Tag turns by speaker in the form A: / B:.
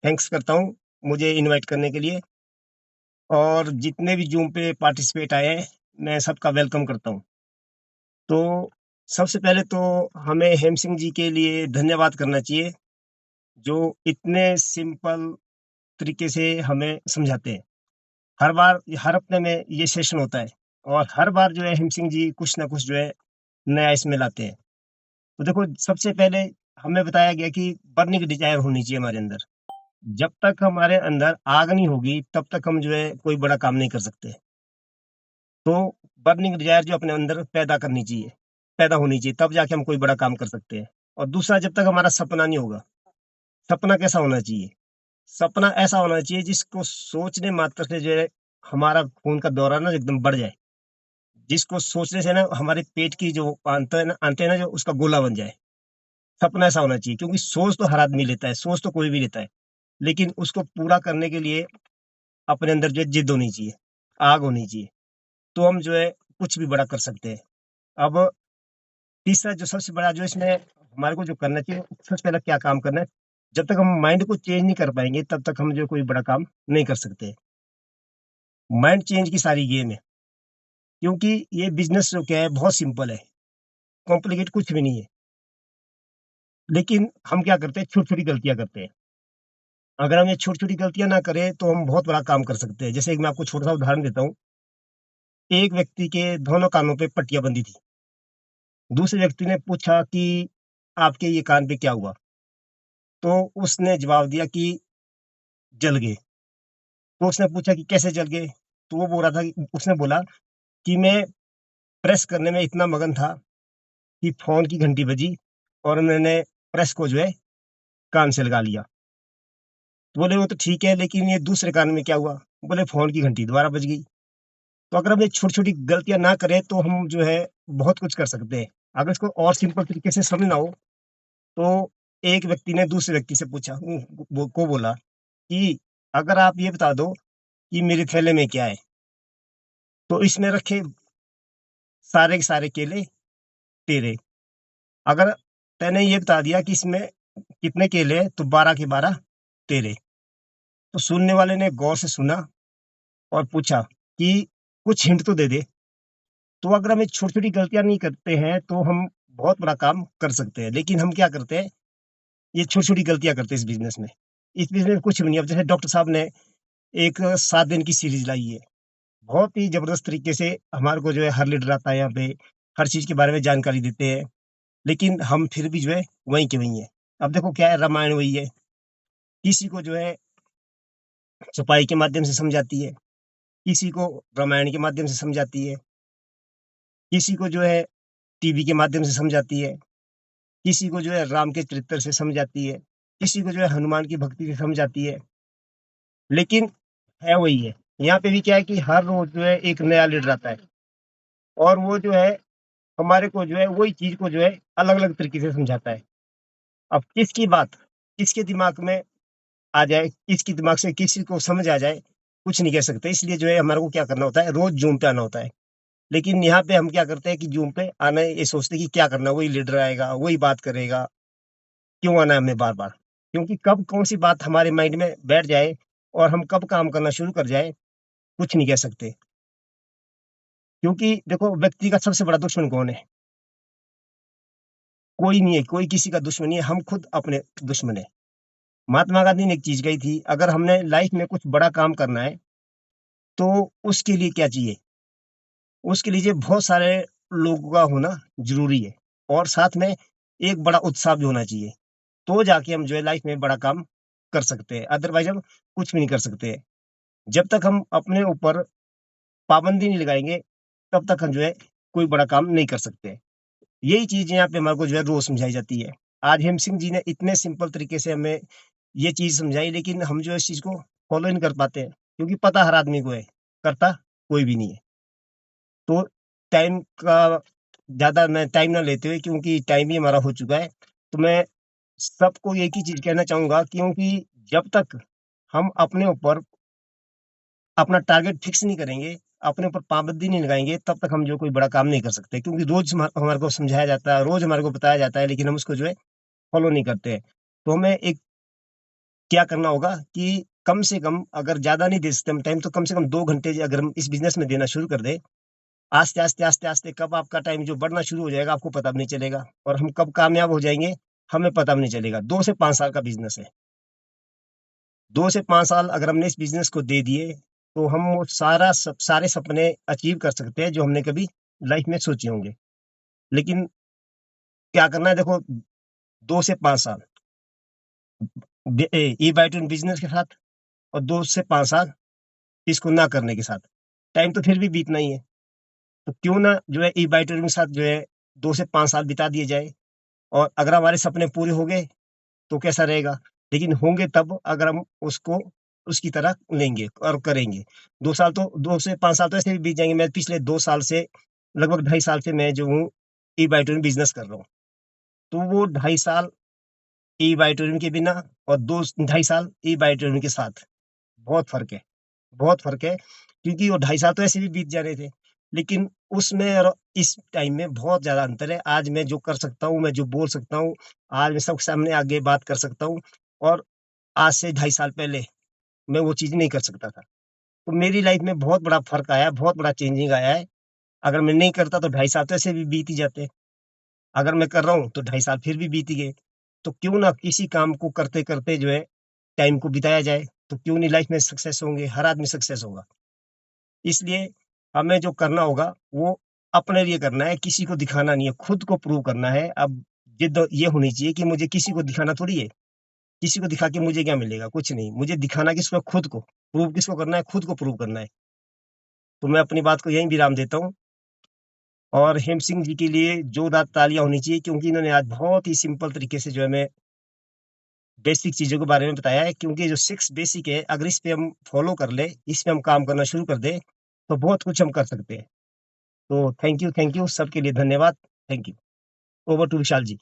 A: Thanks करता हूँ मुझे इनवाइट करने के लिए और जितने भी ज़ूम पे पार्टिसिपेट आए हैं, मैं सबका वेलकम करता हूँ। तो सबसे पहले तो हमें हेम सिंह जी के लिए धन्यवाद करना चाहिए, जो इतने सिंपल तरीके से हमें समझाते हैं। हर बार हर हफ्ते में ये सेशन होता है और हर बार जो है हेम सिंह जी कुछ ना कुछ जो है नया इसमें लाते हैं। तो देखो सबसे पहले हमें बताया गया कि बर्निंग डिज़ायर होनी चाहिए हमारे अंदर। जब तक हमारे अंदर आग नहीं होगी, तब तक हम जो है कोई बड़ा काम नहीं कर सकते। तो बर्निंग डिज़ायर जो अपने अंदर पैदा करनी चाहिए, पैदा होनी चाहिए, तब जाके हम कोई बड़ा काम कर सकते हैं। और दूसरा जब तक हमारा सपना नहीं होगा, सपना कैसा होना चाहिए? सपना ऐसा होना चाहिए जिसको सोचने मात्र से जो है हमारा खून का दौरा ना एकदम बढ़ जाए। जिसको सोचने से ना हमारे पेट की जो आंतें हैं ना जो उसका गोला बन जाए। सपना ऐसा होना चाहिए क्योंकि सोच तो हर आदमी लेता है, सोच तो कोई भी लेता है। लेकिन उसको पूरा करने के लिए अपने अंदर जो है जिद होनी चाहिए, आग होनी चाहिए। तो हम जो है कुछ भी बड़ा कर सकते हैं। अब तीसरा जो सबसे बड़ा जो इसमें हमारे को जो करना चाहिए, सबसे पहले क्या काम करना है, जब तक हम माइंड को चेंज नहीं कर पाएँगे, तब तक हम जो कोई बड़ा काम नहीं कर सकते। माइंड चेंज की सारी गेम है, क्योंकि ये बिज़नेस जो क्या है बहुत सिंपल है, कॉम्प्लिकेट कुछ भी नहीं है। लेकिन हम क्या करते हैं, छोटी-छोटी गलतियाँ करते हैं। अगर हम ये छोटी-छोटी गलतियाँ ना करें, तो हम बहुत बड़ा काम कर सकते हैं। जैसे कि मैं आपको छोटा-सा उदाहरण देता हूँ, एक व्यक्ति के दोनों कानों पे पट्टियाँ बंधी थी। दूसरे व्यक्ति ने पूछा कि, "आपके ये कान पे क्या हुआ?" तो उसने जवाब दिया कि, "जल गए।" तो उसने पूछा कि, "कैसे जल गए?" तो वो बोल रहा था कि उसने बोला कि, "मैं प्रेस करने में इतना मगन था कि फ़ोन की घंटी बजी और मैंने प्रेस को जो है कान से लगा लिया।" तो बोले, "वो तो ठीक है, लेकिन ये दूसरे कान में क्या हुआ?" बोले, "फ़ोन की घंटी दोबारा बज गई।" तो अगर हम ये छोटी-छोटी गलतियाँ ना करें, तो हम जो है बहुत कुछ कर सकते हैं। अगर इसको और सिंपल तरीके से समझना हो, तो एक व्यक्ति ने दूसरे व्यक्ति से पूछा वो को बोला कि, "अगर आप ये बता दो कि मेरे थैले में क्या है?" तो इसमें रखे सारे के सारे केले तेरे। अगर तैने ये बता दिया कि इसमें कितने केले हैं, तो 12 के 12 तेरे। तो सुनने वाले ने गौर से सुना और पूछा कि कुछ हिंट तो दे दे। तो अगर हम ये छोटी-छोटी गलतियाँ नहीं करते हैं, तो हम बहुत बड़ा काम कर सकते हैं। लेकिन हम क्या करते हैं, ये छोटी-छोटी गलतियाँ करते हैं इस बिज़नेस में। इस बिज़नेस में कुछ भी नहीं है। अब जैसे डॉक्टर साहब ने एक 7 दिन की सीरीज़ लाई है। बहुत ही ज़बरदस्त तरीके से हमारे को जो है हर लीडर आता है यहाँ पे, हर चीज़ के बारे में जानकारी देते हैं। लेकिन हम फिर भी जो है वहीं के वहीं हैं। अब देखो क्या है, रामायण वही है, किसी को जो है छपाई के माध्यम से समझाती है, किसी को रामायण के माध्यम से समझाती है, किसी को जो है टीवी के माध्यम से समझाती है, किसी को जो है राम के चरित्र से समझाती है, किसी को जो है हनुमान की भक्ति से समझाती है, लेकिन है वही है। यहाँ पे भी क्या है कि हर रोज़ जो है एक नया लीडर आता है और वो जो है हमारे को जो है वही चीज़ को जो है अलग-अलग तरीके से समझाता है। अब किसकी बात किसके दिमाग में आ जाए, किसके दिमाग से किसी को समझ आ जाए, कुछ नहीं कह सकते। इसलिए जो है हमारे को क्या करना होता है, रोज़ ज़ूम पे आना होता है। लेकिन यहाँ पे हम क्या करते हैं कि ज़ूम पे आना ये सोचते हैं कि क्या करना है, वही लीडर आएगा, वही बात करेगा, क्यों आना है हमें बार-बार? क्योंकि कब कौन-सी बात हमारे माइंड में बैठ जाए और हम कब काम करना शुरू कर जाएँ, कुछ नहीं कह सकते। क्योंकि देखो व्यक्ति का सबसे बड़ा दुश्मन कौन है? कोई नहीं है, कोई किसी का दुश्मन नहीं है, हम खुद अपने दुश्मन हैं। महात्मा गांधी ने एक चीज़ कही थी, अगर हमने लाइफ़ में कुछ बड़ा काम करना है, तो उसके लिए क्या चाहिए? उसके लिए बहुत सारे लोगों का होना ज़रूरी है और साथ में एक बड़ा उत्साह भी होना चाहिए। तो जाके हम जो है लाइफ़ में बड़ा काम कर सकते हैं, अदरवाइज़ हम कुछ भी नहीं कर सकते हैं। जब तक हम अपने ऊपर पाबंदी नहीं लगाएँगे, तब तक हम जो है कोई बड़ा काम नहीं कर सकते। यही चीज़ यहाँ पे हमारे को जो है रोज़ समझाई जाती है। आज हेम सिंह जी ने इतने सिंपल तरीके से हमें ये चीज़ समझाई, लेकिन हम जो है इस चीज़ को फ़ॉलो नहीं कर पाते हैं, क्योंकि पता हर आदमी को है, करता कोई भी नहीं है। तो टाइम का ज़्यादा मैं टाइम ना लेते हुए, क्योंकि टाइम भी हमारा हो चुका है, तो मैं सबको एक ही चीज़ कहना चाहूँगा, क्योंकि जब तक हम अपने ऊपर अपना टारगेट फिक्स नहीं करेंगे, अपने ऊपर पाबंदी नहीं लगाएँगे, तब तक हम जो कोई बड़ा काम नहीं कर सकते। क्योंकि रोज़ हमारे को समझाया जाता है, रोज़ हमारे को बताया जाता है, लेकिन हम उसको जो है फ़ॉलो नहीं करते हैं। तो हमें एक क्या करना होगा कि कम से कम अगर ज़्यादा नहीं दे सकते हम टाइम तो कम से कम 2 घंटे अगर हम इस बिज़नेस में देना शुरू कर दें, आस्ते, आस्ते, आस्ते, आस्ते कब आपका टाइम जो बढ़ना शुरू हो जाएगा आपको पता भी नहीं चलेगा और हम कब कामयाब हो जाएँगे, हमें पता भी नहीं चलेगा। 2 से 5 साल का बिज़नेस है। 2 से 5 साल अगर हमने इस बिज़नेस को दे दिए, तो हम वो सारे सपने अचीव कर सकते हैं जो हमने कभी लाइफ़ में सोचे होंगे। लेकिन क्या करना है देखो 2 से 5 साल ई-बाइटून बिज़नेस के साथ और 2 से 5 साल इसको ना करने के साथ। टाइम तो फिर भी बीतना ही है, तो क्यों ना जो है ई-बाइटून के साथ जो है 2 से 5 साल बिता दिए जाए और अगर हमारे सपने पूरे हो गए तो कैसा रहेगा? लेकिन होंगे तब अगर हम उसको उसकी तरह लेंगे और करेंगे। 2 साल तो 2 से 5 साल तो ऐसे ही बीत जाएँगे। मैं पिछले 2 साल से लगभग ढाई साल से मैं जो हूँ ई-बाइटून बिज़नेस कर रहा हूँ। तो वो ढाई साल ई-बाइटून के बिना और 2 ढाई साल ई-बाइटून के साथ, बहुत फ़र्क है। बहुत फ़र्क है, क्योंकि वो ढाई साल तो ऐसे भी बीत जा रहे थे। लेकिन उसमें और इस टाइम में बहुत ज़्यादा अंतर है। आज मैं जो कर सकता हूँ, मैं जो बोल सकता हूँ, आज मैं सबके सामने आगे बात कर सकता हूँ और आज से ढाई साल पहले मैं वो चीज़ नहीं कर सकता था। तो मेरी लाइफ़ में बहुत बड़ा फ़र्क आया है, बहुत बड़ा चेंजिंग आया है। अगर मैं नहीं करता तो ढाई साल तो ऐसे भी बीत ही जाते। अगर मैं कर रहा हूँ तो ढाई साल फिर भी बीत ही गए। तो क्यों ना किसी काम को करते-करते जो है टाइम को बिताया जाए, तो क्यों नहीं लाइफ़ में सक्सेस होंगे, हर आदमी सक्सेस होगा। इसलिए हमें जो करना होगा, वो अपने लिए करना है, किसी को दिखाना नहीं है, खुद को प्रूव करना है। अब ज़िद ये होनी चाहिए कि मुझे किसी को दिखाना थोड़ी है, किसी को दिखा के मुझे क्या मिलेगा? कुछ नहीं, मुझे दिखाना किसको है? खुद को। प्रूव किसको करना है? खुद को प्रूव करना है। तो मैं अपनी बात को यहीं विराम देता हूँ और हेम सिंह जी के लिए जोरदार तालियाँ होनी चाहिए क्योंकि इन्होंने आज बहुत ही सिंपल तरीके से जो है हमें बेसिक चीज़ों के बारे में बताया है क्योंकि जो 6 बेसिक है, अगर इस पे हम फॉलो कर लें, इस पे हम काम करना शुरू कर दें, तो बहुत कुछ हम कर सकते हैं। तो थैंक यू सबके लिए धन्यवाद। Thank you. Over to Vishal ji.